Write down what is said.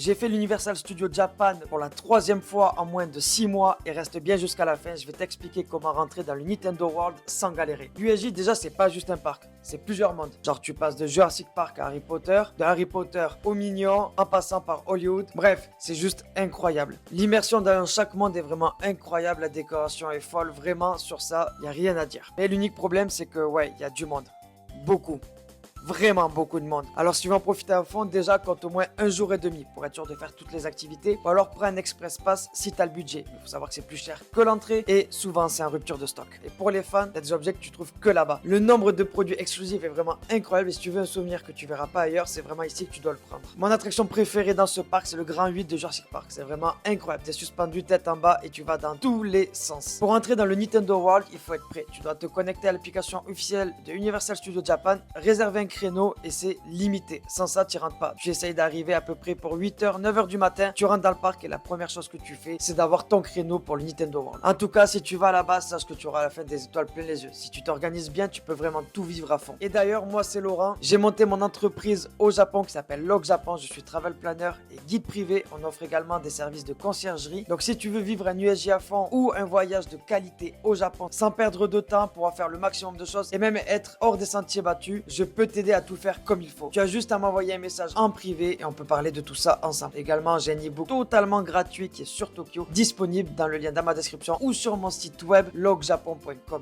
J'ai fait l'Universal Studio Japan pour la 3e fois en moins de 6 mois et reste bien jusqu'à la fin. Je vais t'expliquer comment rentrer dans le Nintendo World sans galérer. L'USJ déjà c'est pas juste un parc, c'est plusieurs mondes. Genre tu passes de Jurassic Park à Harry Potter, de Harry Potter aux Minions, en passant par Hollywood. Bref, c'est juste incroyable. L'immersion dans chaque monde est vraiment incroyable, la décoration est folle, vraiment sur ça, il n'y a rien à dire. Mais l'unique problème c'est que ouais, il y a du monde. Beaucoup. Vraiment beaucoup de monde. Alors si tu veux en profiter à fond, déjà compte au moins 1 jour et demi pour être sûr de faire toutes les activités. Ou alors prends un Express Pass si tu as le budget. Il faut savoir que c'est plus cher que l'entrée et souvent c'est en rupture de stock. Et pour les fans, il y a des objets que tu trouves que là-bas. Le nombre de produits exclusifs est vraiment incroyable et si tu veux un souvenir que tu verras pas ailleurs, c'est vraiment ici que tu dois le prendre. Mon attraction préférée dans ce parc, c'est le Grand 8 de Jurassic Park. C'est vraiment incroyable. Tu es suspendu tête en bas et tu vas dans tous les sens. Pour entrer dans le Nintendo World, il faut être prêt. Tu dois te connecter à l'application officielle de Universal Studio Japan, réserver un créneau et c'est limité. Sans ça, tu rentres pas. Tu essayes d'arriver à peu près pour 8h, 9h du matin. Tu rentres dans le parc et la première chose que tu fais, c'est d'avoir ton créneau pour le Nintendo World. En tout cas, si tu vas là-bas, sache que tu auras à la fin des étoiles plein les yeux. Si tu t'organises bien, tu peux vraiment tout vivre à fond. Et d'ailleurs, moi, c'est Laurent. J'ai monté mon entreprise au Japon qui s'appelle Log Japon. Je suis travel planner et guide privé. On offre également des services de conciergerie. Donc, si tu veux vivre un USJ à fond ou un voyage de qualité au Japon sans perdre de temps, pouvoir faire le maximum de choses et même être hors des sentiers battus, je peux t'aider à tout faire comme il faut. Tu as juste à m'envoyer un message en privé et on peut parler de tout ça ensemble. Également, j'ai un e-book totalement gratuit qui est sur Tokyo, disponible dans le lien dans ma description ou sur mon site web logjapon.com.